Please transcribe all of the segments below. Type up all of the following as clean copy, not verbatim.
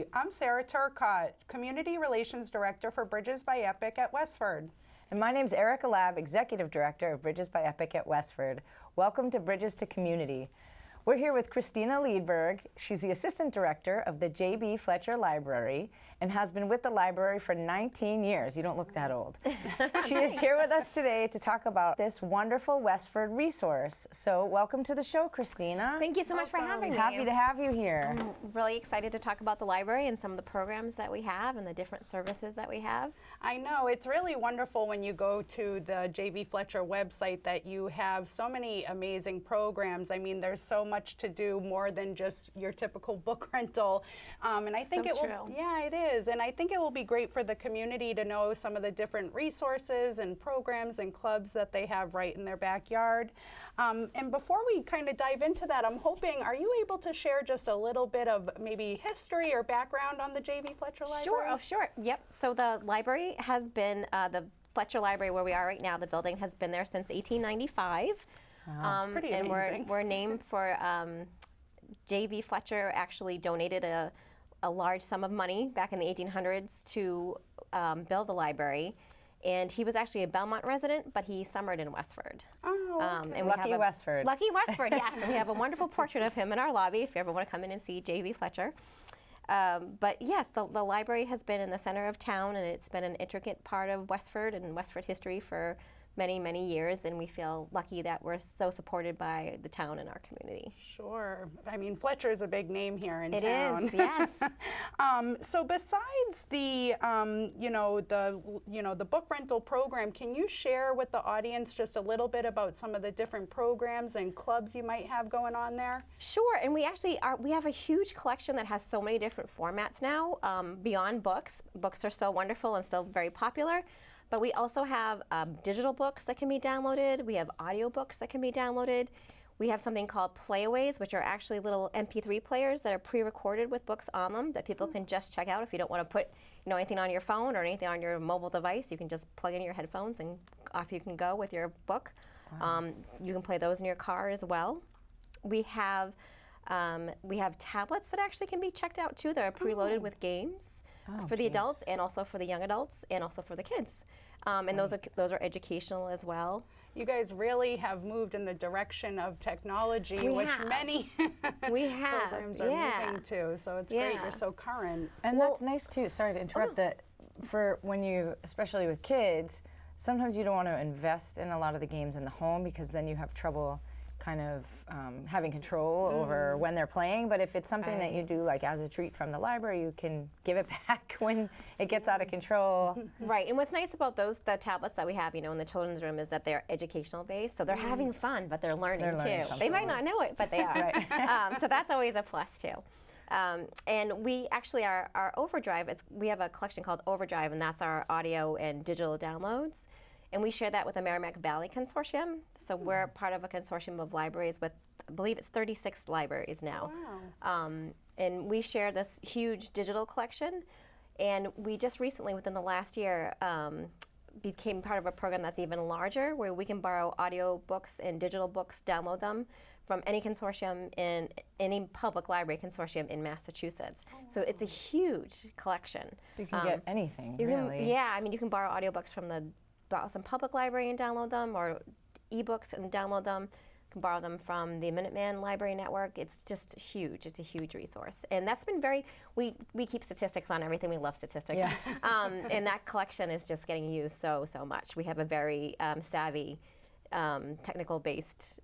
Hi, I'm Sarah Turcott, Community Relations Director for Bridges by Epic at Westford. And my name's Erica Lab, Executive Director of Bridges by Epic at Westford. Welcome to Bridges to Community. We're here with Kristina Leedberg. She's the Assistant Director of the Jb Fletcher Library and has been with the library for 19 years. You don't look that old. She is here with us today to talk about this wonderful Westford resource. So welcome to the show, Kristina. Thank you so much for having me. Happy to have you here. I'm really excited to talk about the library and some of the programs that we have and the different services that we have. I know, it's really wonderful when you go to the Jb Fletcher website that you have so many amazing programs. I mean, there's so much to do, more than just your typical book rental. And I think yeah, it is. And I think it will be great for the community to know some of the different resources and programs and clubs that they have right in their backyard. And before we kind of dive into that, I'm hoping, are you able to share just a little bit of maybe history or background on the Jb Fletcher Library? Sure, oh sure, yep. So the library has been, the Fletcher Library where we are right now, the building has been there since 1895. Wow, that's pretty amazing. And we're named for, Jb Fletcher actually donated a large sum of money back in the 1800s to build the library. And he was actually a Belmont resident, but he summered in Westford. Oh, okay. And Lucky Westford. Lucky Westford, yes. And we have a wonderful portrait of him in our lobby if you ever want to come in and see Jb Fletcher. But yes, the library has been in the center of town, and it's been an intricate part of Westford and Westford history for many, many years, and we feel lucky that we're so supported by the town and our community. Sure. I mean, Fletcher is a big name here in town. It is, yes. So besides the, the book rental program, can you share with the audience just a little bit about some of the different programs and clubs you might have going on there? Sure, and we actually we have a huge collection that has so many different formats now, beyond books. Books are still wonderful and still very popular. But we also have digital books that can be downloaded. We have audio books that can be downloaded. We have something called playaways, which are actually little MP3 players that are pre-recorded with books on them that people can just check out. If you don't want to put anything on your phone or anything on your mobile device, you can just plug in your headphones and off you can go with your book. Wow. You can play those in your car as well. We have tablets that actually can be checked out too that are preloaded with games. For the adults and also for the young adults and also for the kids. And those are educational as well. You guys really have moved in the direction of technology, many programs are moving to. So it's great you're so current. And that's nice too, sorry to interrupt, that for when you, especially with kids, sometimes you don't want to invest in a lot of the games in the home because then you have trouble kind of having control over when they're playing, but if it's something that you do like as a treat from the library, you can give it back when it gets out of control. Right, and what's nice about the tablets that we have, in the children's room is that they're educational based, so they're having fun, but they're learning too. They might not know it, but they are. So that's always a plus too. And we actually, our Overdrive, we have a collection called Overdrive, and that's our audio and digital downloads. And we share that with the Merrimack Valley Consortium. So we're part of a consortium of libraries with, I believe it's 36 libraries now. Wow. And we share this huge digital collection. And we just recently, within the last year, became part of a program that's even larger, where we can borrow audio books and digital books, download them from any consortium in any public library consortium in Massachusetts. Oh, wow. So it's a huge collection. So you can get anything, really. Yeah, I mean, you can borrow audiobooks from the Boston Public Library and download them, or ebooks and download them. You can borrow them from the Minuteman Library Network. It's just huge. It's a huge resource. And that's been we keep statistics on everything. We love statistics. Yeah. And that collection is just getting used so much. We have a very savvy, technology-based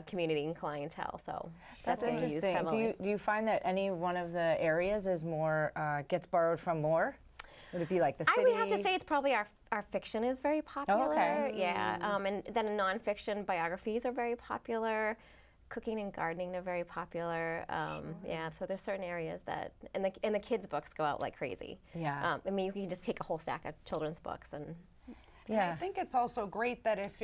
community and clientele. So that's interesting. Do you find that any one of the areas is more, gets borrowed from more? Would it be like the city? I would have to say it's probably our fiction is very popular. Oh, okay. Yeah, and then nonfiction biographies are very popular. Cooking and gardening are very popular. Yeah, so there's certain areas that, and the kids' books go out like crazy. Yeah. I mean, you can just take a whole stack of children's books and. Yeah. And I think it's also great that if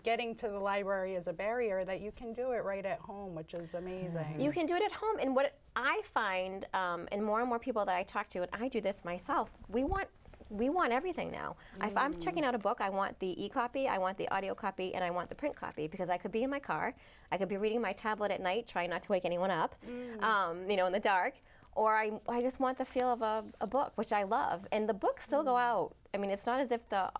getting to the library is a barrier, that you can do it right at home, which is amazing. You can do it at home, and what I find, and more people that I talk to, and I do this myself, we want we want everything now. If I'm checking out a book, I want the e-copy, I want the audio copy, and I want the print copy, because I could be in my car, I could be reading my tablet at night, trying not to wake anyone up, you know, in the dark, or I just want the feel of a book, which I love. And the books still go out. I mean, it's not as if the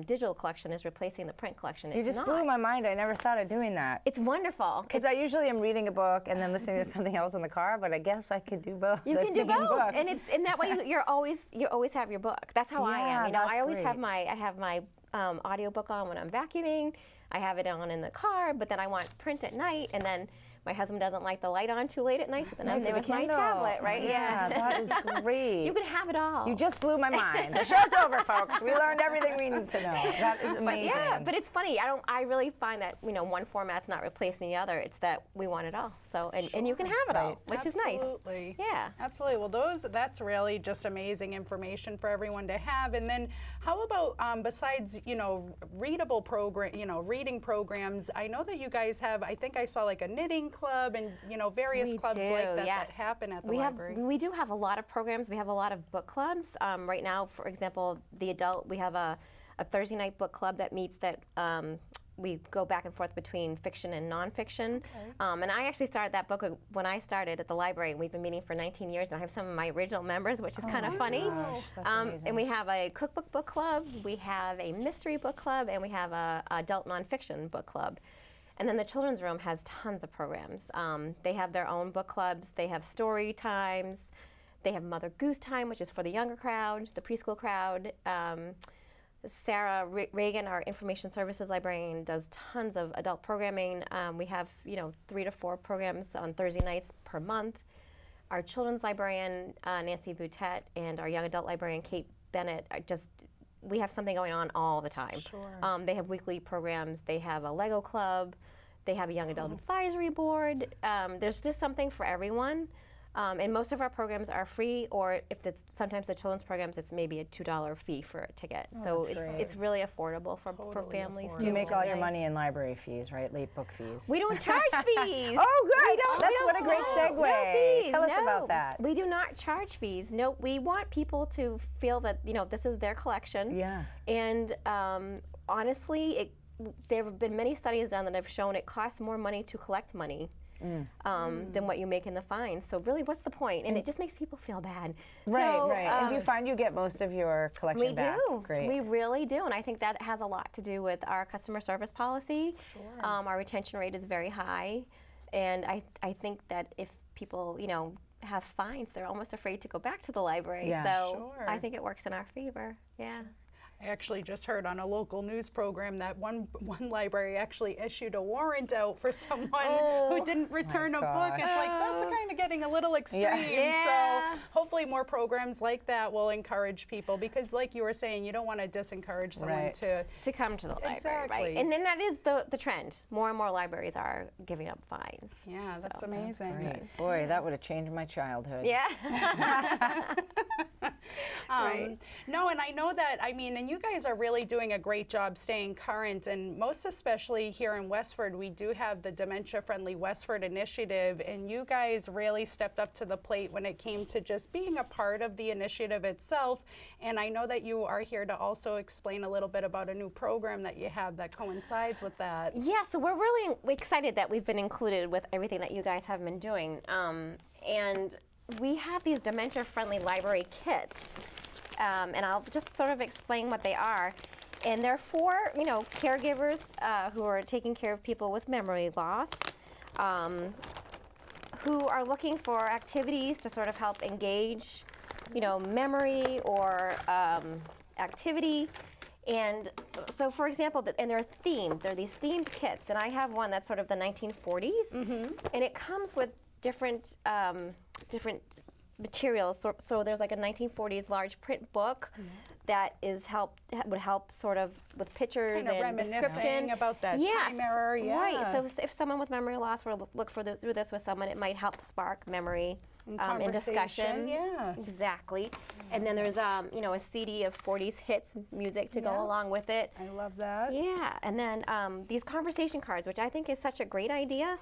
digital collection is replacing the print collection. You just blew my mind. I never thought of doing that. It's wonderful. Because I usually am reading a book and then listening to something else in the car, but I guess I could do both. You can do both, and it's in that way you always have your book. That's how I am. You know, I always have my audiobook on when I'm vacuuming. I have it on in the car, but then I want print at night, and then my husband doesn't like the light on too late at night, so then I'm there with my tablet, right? Yeah, that is great. You can have it all. You just blew my mind. The show's over, folks. We learned everything we need to know. That is amazing. But it's funny. I really find that, you know, one format's not replacing the other. It's that we want it all. So and you can have it all, which is nice. Absolutely. Yeah. Absolutely. Well, that's really just amazing information for everyone to have. And then how about besides, you know, readable reading programs? I know that you guys have. I think I saw like a knitting club and, you know, various clubs like that that happen at the library. We do have a lot of programs. We have a lot of book clubs. Right now, for example, we have a Thursday night book club that meets that we go back and forth between fiction and nonfiction. And I actually started that book when I started at the library. We've been meeting for 19 years, and I have some of my original members, which is kind of funny. Gosh, that's amazing. And we have a cookbook book club, we have a mystery book club, and we have a adult nonfiction book club. And then the children's room has tons of programs. They have their own book clubs. They have story times. They have Mother Goose Time, which is for the younger crowd, the preschool crowd. Sarah Reagan, our information services librarian, does tons of adult programming. We have, you know, 3 to 4 programs on Thursday nights per month. Our children's librarian, Nancy Boutet, and our young adult librarian, Kate Bennett, we have something going on all the time. Sure. They have weekly programs. They have a Lego club. They have a young adult advisory board. There's just something for everyone. And most of our programs are free, or if it's sometimes the children's programs, it's maybe a $2 fee for a ticket. So it's really affordable for families. You make all your money in library fees, right? Late book fees. We don't charge fees. Oh, good. That's what a great segue. No fees. Tell us about that. We do not charge fees. No, we want people to feel that, you know, this is their collection. Yeah. And honestly, there have been many studies done that have shown it costs more money to collect money than what you make in the fines. So really, what's the point? And it just makes people feel bad. Right. And do you find you get most of your collection back? We do. Great. We really do. And I think that has a lot to do with our customer service policy. Sure. Our retention rate is very high. And I think that if people, you know, have fines, they're almost afraid to go back to the library. Yeah. So Sure. I think it works in our favor. Yeah. I actually just heard on a local news program that one library actually issued a warrant out for someone who didn't return a book. It's like, that's kind of getting a little extreme. Yeah. So hopefully more programs like that will encourage people, because like you were saying, you don't want to discourage someone to come to the library. Exactly. Right? And then that is the trend. More and more libraries are giving up fines. Yeah, that's amazing. Great. Boy, that would have changed my childhood. Yeah. No, and I know that, I mean, and you guys are really doing a great job staying current, and most especially here in Westford, we do have the Dementia Friendly Westford initiative, and you guys really stepped up to the plate when it came to just being a part of the initiative itself. And I know that you are here to also explain a little bit about a new program that you have that coincides with that. Yeah, so we're really excited that we've been included with everything that you guys have been doing. And we have these dementia-friendly library kits, and I'll just sort of explain what they are. And they're for, you know, caregivers who are taking care of people with memory loss, who are looking for activities to sort of help engage, you know, memory or activity. And so, for example, and they're themed. They're these themed kits, and I have one that's sort of the 1940s, and it comes with different materials. So there's like a 1940s large print book that would help sort of with pictures and description about that time error. Yeah. Right. So if someone with memory loss were to look through this with someone, it might help spark memory and discussion. Yeah. Exactly. And then there's you know, a CD of 40s hits music to go along with it. I love that. Yeah. And then these conversation cards, which I think is such a great idea.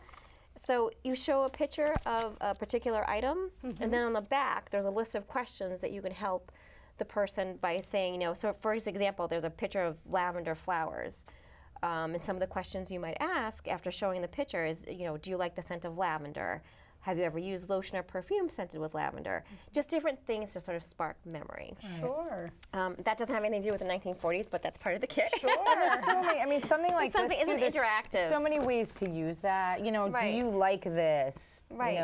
So you show a picture of a particular item, and then on the back there's a list of questions that you can help the person by saying, so for example, there's a picture of lavender flowers. And some of the questions you might ask after showing the picture is, do you like the scent of lavender? Have you ever used lotion or perfume scented with lavender? Just different things to sort of spark memory. Sure. That doesn't have anything to do with the 1940s, but that's part of the kit. Sure. And there's so many, I mean, something like this, isn't there's interactive. so many ways to use that. Do you like this? Right.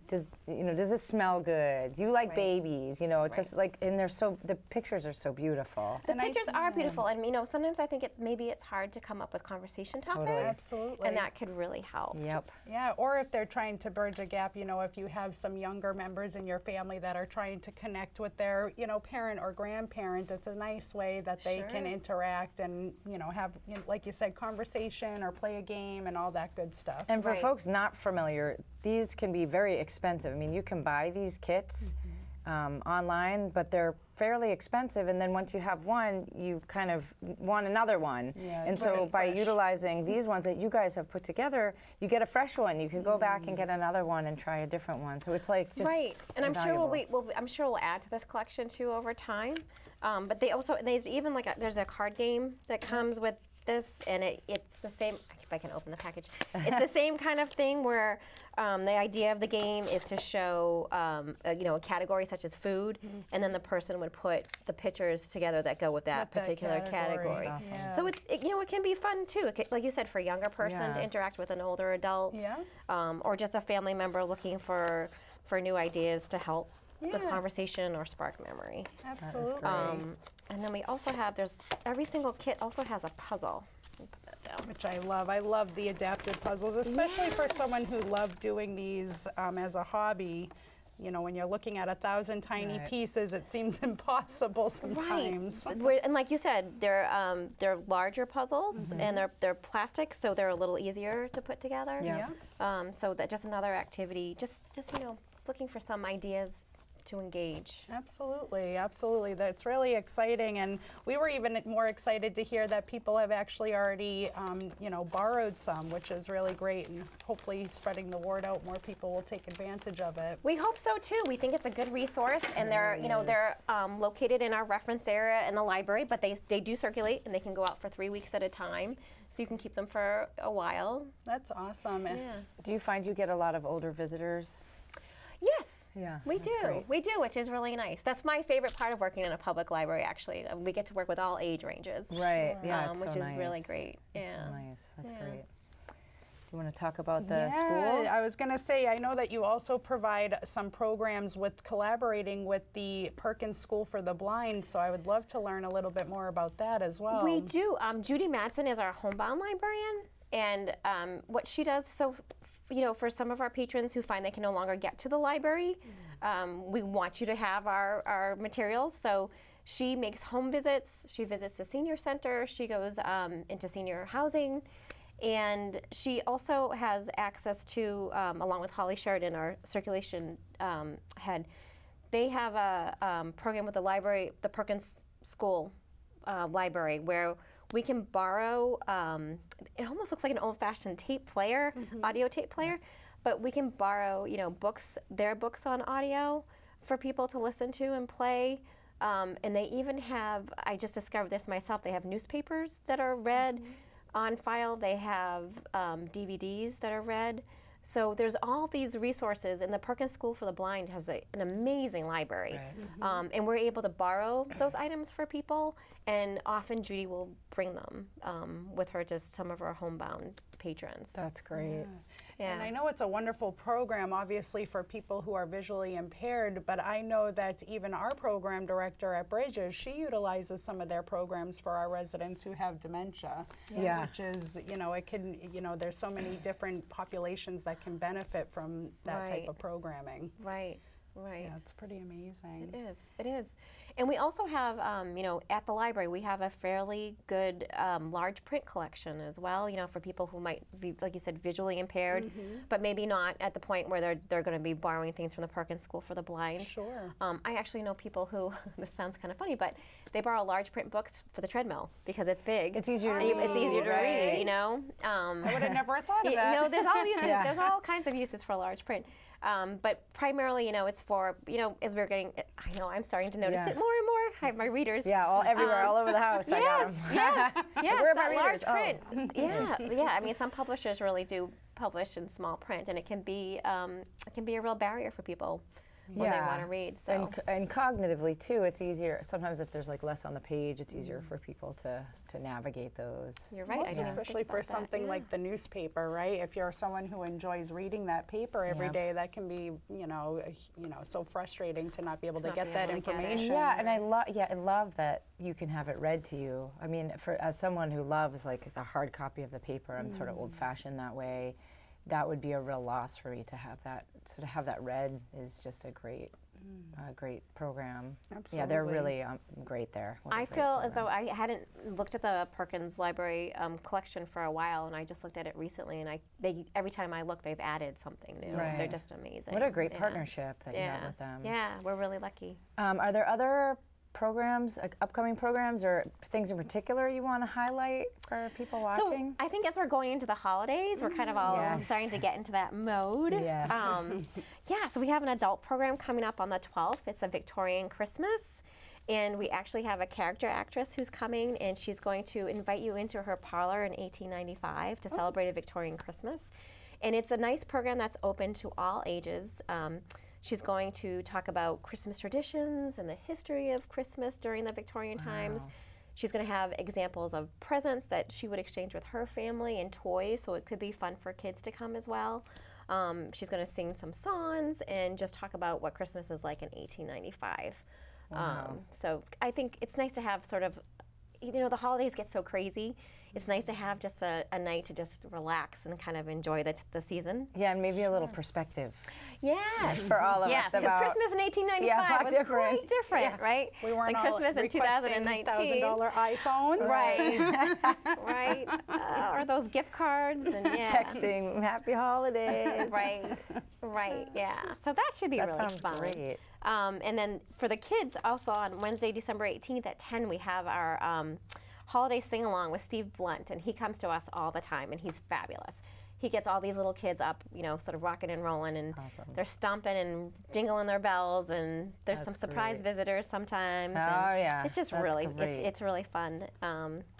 Does this smell good? Do you like babies? It's just like, and the pictures are so beautiful. The pictures are beautiful, and sometimes I think it's hard to come up with conversation topics. Totally. Absolutely. And that could really help. Yep. Yeah, or if they're trying to bridge a gap, if you have some younger members in your family that are trying to connect with their, parent or grandparent, it's a nice way that they can interact and, have, like you said, conversation or play a game and all that good stuff. And for folks not familiar, these can be very expensive. I mean, you can buy these kits online, but they're fairly expensive, and then once you have one, you kind of want another one. Yeah, and so by utilizing these ones that you guys have put together, you get a fresh one. You can go back and get another one and try a different one. So it's like just And invaluable. I'm sure we'll add to this collection too over time. But there's even there's a card game that comes with this, and it's the same. If I can open the package, it's the same kind of thing where the idea of the game is to show a category such as food, and then the person would put the pictures together that go with that particular category. That's awesome. Yeah. So it can be fun too. Like you said, for a younger person to interact with an older adult, or just a family member looking for new ideas to help with conversation or spark memory. Absolutely. And then we also have, every single kit also has a puzzle. Let me put that down. Which I love. I love the adapted puzzles, especially for someone who loved doing these as a hobby. When you're looking at 1,000 tiny pieces, it seems impossible sometimes. Right. And like you said, they're larger puzzles, and they're plastic, so they're a little easier to put together. Yeah. So that just another activity, just looking for some ideas to engage. Absolutely, absolutely. That's really exciting, and we were even more excited to hear that people have actually already, borrowed some, which is really great, and hopefully spreading the word out, more people will take advantage of it. We hope so too. We think it's a good resource, and they're located in our reference area in the library, but they do circulate, and they can go out for 3 weeks at a time, so you can keep them for a while. That's awesome. Yeah. Do you find you get a lot of older visitors? Yes. Yeah, we do. great. We do, which is really nice. That's my favorite part of working in a public library, actually. We get to work with all age ranges. Right, yeah, it's which so is nice. really great. It's Yeah. so nice, that's great. Do you want to talk about the school? I was going to say, I know that you also provide some programs with collaborating with the Perkins School for the Blind, so I would love to learn a little bit more about that as well. We do. Judy Madsen is our homebound librarian, and what she does, for some of our patrons who find they can no longer get to the library, we want you to have our materials. So she makes home visits. She visits the senior center. She goes into senior housing. And she also has access to, along with Holly Sheridan, our circulation head, they have a program with the library, the Perkins School Library, where we can borrow, it almost looks like an old-fashioned tape player, audio tape player, but we can borrow, their books on audio for people to listen to and play. And they even have, I just discovered this myself, they have newspapers that are read on file. They have DVDs that are read. So there's all these resources, and the Perkins School for the Blind has an amazing library. Right. And we're able to borrow those items for people, and often Judy will bring them with her to some of our homebound patrons. That's great. And I know it's a wonderful program, obviously, for people who are visually impaired, but I know that even our program director at Bridges, she utilizes some of their programs for our residents who have dementia. Which is, it can, there's so many different populations that can benefit from that type of programming. Right. Yeah, it's pretty amazing. It is. And we also have, at the library, we have a fairly good large print collection as well, for people who might be, like you said, visually impaired, but maybe not at the point where they're going to be borrowing things from the Perkins School for the Blind. Sure. I actually know people who, this sounds kind of funny, but they borrow large print books for the treadmill because it's big. It's easier to read. It's easier to read, I would have never thought of that. There's all uses, there's all kinds of uses for large print. But primarily, it's for, as we're getting, I know I'm starting to notice it more and more. I have my readers. Yeah, everywhere, all over the house. Yes, I got them. yes, Where are my large readers? print. Yeah. I mean, some publishers really do publish in small print, and it can be a real barrier for people when they want to read. So. And cognitively too, it's easier. Sometimes if there's like less on the page, it's easier for people to navigate those. You're right. Especially for something like the newspaper, right? If you're someone who enjoys reading that paper every day, that can be, so frustrating to not be able to get that information. Yeah, and I love that you can have it read to you. I mean, as someone who loves like the hard copy of the paper, I'm sort of old-fashioned that way. That would be a real loss for me to have that. So to have that read is just a great program. Absolutely. Yeah, they're really great there. I feel as though I hadn't looked at the Perkins Library collection for a while, and I just looked at it recently, and every time I look, they've added something new. Right. They're just amazing. What a great partnership that you have with them. Yeah, we're really lucky. Are there other programs, upcoming programs, or things in particular you want to highlight for people watching? So I think as we're going into the holidays, we're kind of all starting to get into that mode. Yes. So we have an adult program coming up on the 12th. It's a Victorian Christmas. And we actually have a character actress who's coming, and she's going to invite you into her parlor in 1895 to celebrate a Victorian Christmas. And it's a nice program that's open to all ages. She's going to talk about Christmas traditions and the history of Christmas during the Victorian times. She's going to have examples of presents that she would exchange with her family and toys, so it could be fun for kids to come as well. She's going to sing some songs and just talk about what Christmas is like in 1895. So I think it's nice to have sort of, the holidays get so crazy. It's nice to have just a night to just relax and kind of enjoy the season. Yeah, and maybe a little perspective. Yes. For all of us. Yes, because Christmas in 1895 was quite different, right? We weren't all Christmas in 2019. $1,000 iPhones. Right. Right. Or those gift cards and texting happy holidays. Right, yeah. So that should be really fun. That sounds great. And then for the kids, also on Wednesday, December 18th at 10, we have our holiday sing-along with Steve Blunt, and he comes to us all the time, and he's fabulous. He gets all these little kids up, sort of rocking and rolling, and they're stomping and jingling their bells, and there's some surprise visitors sometimes. It's just it's really fun.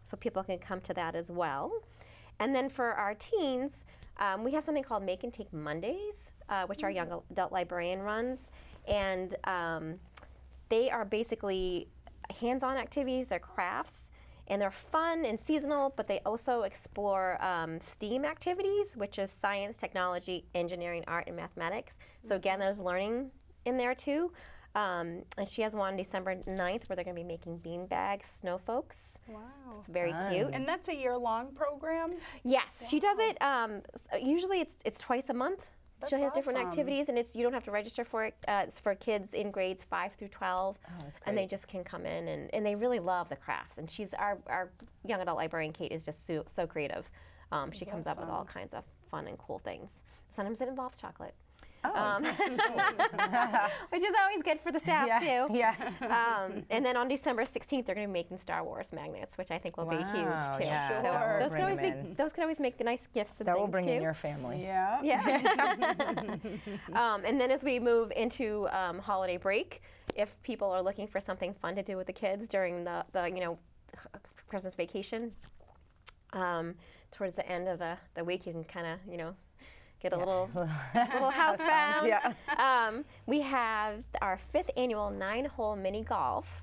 So people can come to that as well. And then for our teens, we have something called Make and Take Mondays, which our young adult librarian runs, and they are basically hands-on activities. They're crafts. And they're fun and seasonal, but they also explore STEAM activities, which is science, technology, engineering, art, and mathematics. So again, there's learning in there too. And she has one on December 9th where they're going to be making beanbag snow folks. Wow. It's very cute. And that's a year-long program? Yes, she does it. Usually it's twice a month. She has different activities, and you don't have to register for it. It's for kids in grades 5 through 12, and they just can come in, and they really love the crafts. And she's our young adult librarian, Kate, is just so creative. She comes up with all kinds of fun and cool things. Sometimes it involves chocolate. Which is always good for the staff too. Yeah. And then on December 16th, they're going to be making Star Wars magnets, which I think will be huge too. Yeah. So those can always make nice gifts and that things will bring too. in your family. Yeah. And then as we move into holiday break, if people are looking for something fun to do with the kids during the Christmas vacation, towards the end of the week, you can kind of get a little housebound. We have our 5th annual 9-hole mini golf,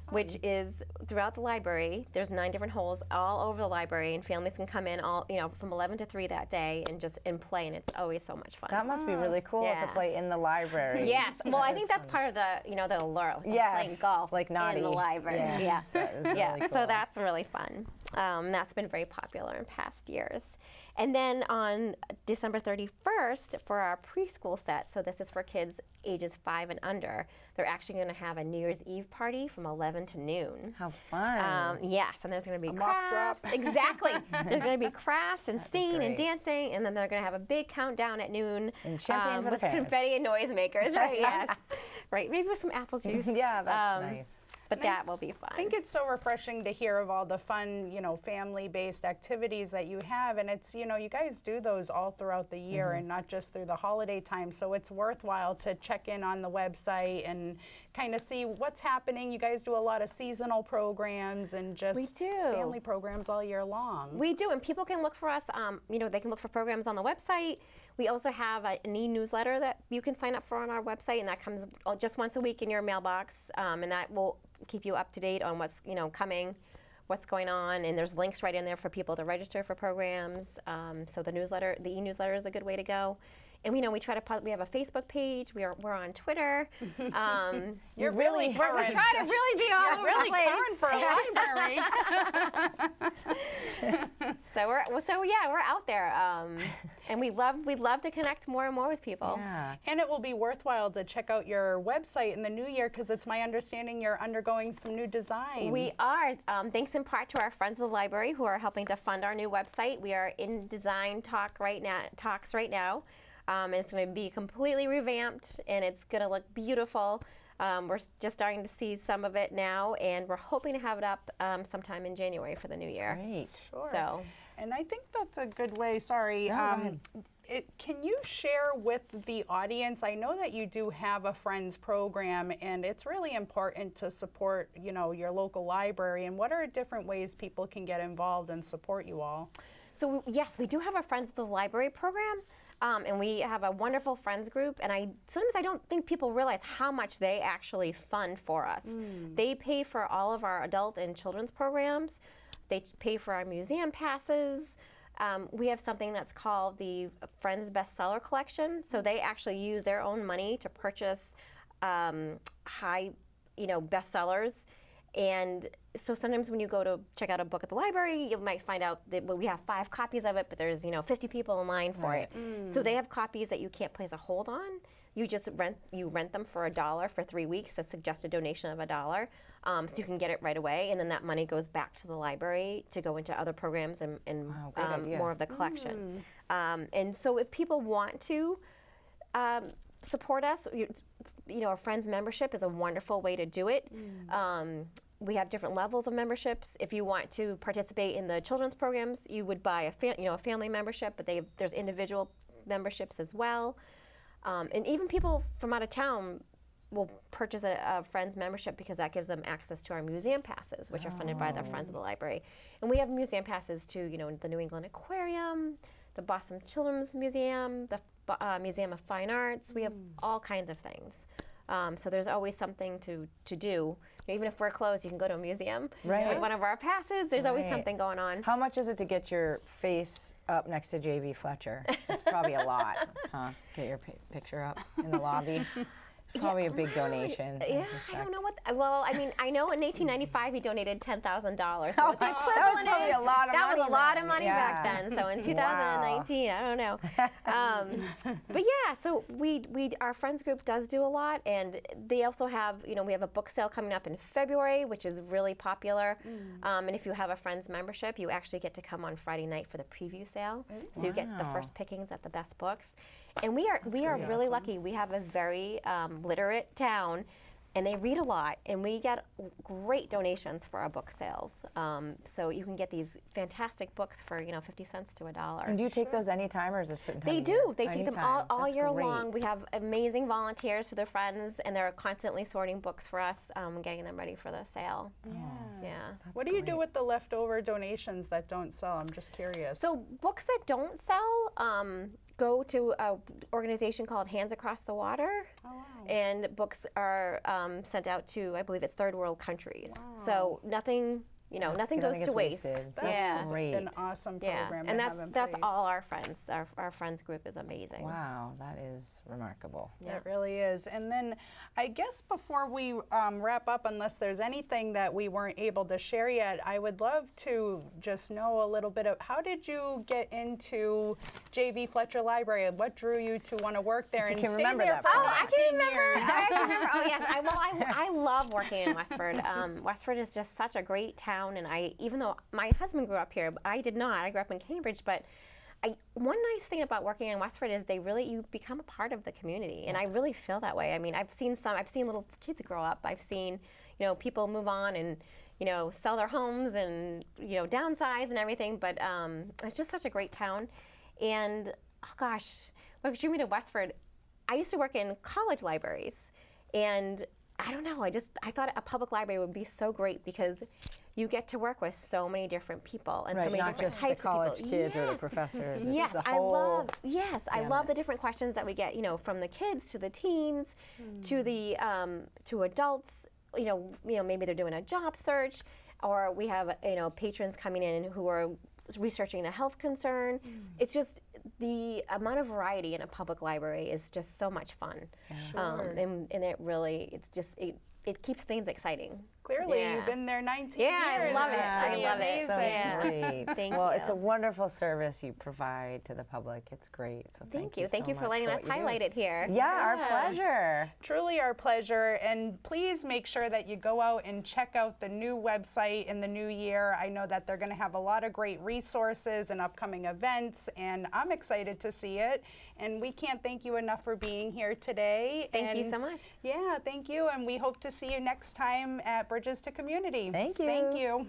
which is throughout the library. There's 9 different holes all over the library, and families can come in from 11 to 3 that day and play, and it's always so much fun. That must be really cool to play in the library. Yes. Well, I think that's part of the allure, playing golf like naughty. in the library. Yes. That is really cool. So that's really fun. That's been very popular in past years. And then on December 31st, for our preschool set, so this is for kids ages 5 and under, they're actually going to have a New Year's Eve party from 11 to noon. How fun. Yes, and there's going to be crafts. Mock drop. Exactly. There's going to be crafts and singing and dancing, and then they're going to have a big countdown at noon and champagne for with the parents. Confetti and noisemakers, right? Yes. Right, maybe with some apple juice. Yeah, that's nice. But that will be fun. I think it's so refreshing to hear of all the fun, family-based activities that you have, and it's, you guys do those all throughout the year and not just through the holiday time, so it's worthwhile to check in on the website and kind of see what's happening. You guys do a lot of seasonal programs and just family programs all year long. We do, and people can look for us, they can look for programs on the website. We also have an e-newsletter that you can sign up for on our website, and that comes just once a week in your mailbox, and that will keep you up to date on what's coming, what's going on, and there's links right in there for people to register for programs. So the e-newsletter is a good way to go. And we try to we have a Facebook page. We're on Twitter. You're really we're trying to really be all over the place. Current for a library. So we're out there, and we'd love to connect more and more with people. Yeah. And it will be worthwhile to check out your website in the new year, because it's my understanding you're undergoing some new design. We are, thanks in part to our friends of the library who are helping to fund our new website. We are in design talks right now. And it's going to be completely revamped, and it's going to look beautiful. We're just starting to see some of it now, and we're hoping to have it up sometime in January for the new year. Great. Sure. So, and I think that's a good way. Sorry. No, go ahead. Can you share with the audience? I know that you do have a Friends program, and it's really important to support, your local library. And what are different ways people can get involved and support you all? So yes, we do have a Friends of the Library program. And we have a wonderful friends group, and sometimes I don't think people realize how much they actually fund for us. They pay for all of our adult and children's programs. They pay for our museum passes. We have something that's called the Friends Bestseller Collection. So they actually use their own money to purchase high, bestsellers. And so sometimes when you go to check out a book at the library, you might find out that we have 5 copies of it, but there's 50 people in line for it. So they have copies that you can't place a hold on. You just rent them for $1 for 3 weeks, a suggested donation of $1, so you can get it right away, and then that money goes back to the library to go into other programs and more of the collection. And so if people want to support us, a Friends membership is a wonderful way to do it. We have different levels of memberships. If you want to participate in the children's programs, you would buy a family membership, but there's individual memberships as well. And even people from out of town will purchase a Friends membership because that gives them access to our museum passes, which are funded by the Friends of the Library. And we have museum passes to the New England Aquarium, the Boston Children's Museum, the Museum of Fine Arts. We have all kinds of things. So there's always something to do. Even if we're closed, you can go to a museum with one of our passes. There's always something going on. How much is it to get your face up next to Jb Fletcher? It's probably a lot, huh? Get your picture up in the lobby. It's probably a big donation. Yeah, I don't know what. Well, I mean, I know in 1895 he donated $10,000. So that was probably a lot of money. That was a lot of money back then. So in 2019, I don't know. But yeah, so our friends group does do a lot, and they also have, we have a book sale coming up in February, which is really popular. And if you have a Friends membership, you actually get to come on Friday night for the preview sale. So you get the first pickings at the best books. And we are really lucky. We have a very literate town, and they read a lot, and we get great donations for our book sales. So you can get these fantastic books for 50 cents to $1. And do you take those anytime, or is there a certain time? They of do. year? They take them all year long. We have amazing volunteers who are friends, and they're constantly sorting books for us and getting them ready for the sale. Yeah. What do you do with the leftover donations that don't sell? I'm just curious. So books that don't sell go to an organization called Hands Across the Water, and books are sent out to, I believe it's third world countries. So nothing, nothing goes to waste. That's an awesome program. And that's all our friends. Our friends group is amazing. Wow, that is remarkable. It really is. And then I guess before we wrap up, unless there's anything that we weren't able to share yet, I would love to just know a little bit of how did you get into Jb Fletcher Library? What drew you to want to work there and stay there for 19 years? I can remember. Oh yes, I love working in Westford. Westford is just such a great town, and even though my husband grew up here, I did not. I grew up in Cambridge, but one nice thing about working in Westford is you become a part of the community, and I really feel that way. I mean, I've seen little kids grow up. I've seen, people move on and sell their homes and downsize and everything. But it's just such a great town. And oh gosh, what drew me to Westford? I used to work in college libraries, and I don't know, I thought a public library would be so great because you get to work with so many different people and so many different types of people. Not just the college kids or the professors. Yes, it's the whole I love the different questions that we get, from the kids to the teens to the to adults. Maybe they're doing a job search, or we have patrons coming in who are researching a health concern. It's just the amount of variety in a public library is just so much fun. And it really, it keeps things exciting. Clearly, you've been there 19 years. Yeah, I love it. I love it. So great. Thank well, you. it's a wonderful service you provide to the public. It's great. So thank you. Thank you so for much letting us highlight it here. Yeah, our pleasure. Truly our pleasure. And please make sure that you go out and check out the new website in the new year. I know that they're going to have a lot of great resources and upcoming events, and I'm excited to see it. And we can't thank you enough for being here today. Thank you so much. Yeah, thank you. And we hope to see you next time at Bridges to Community. Thank you. Thank you.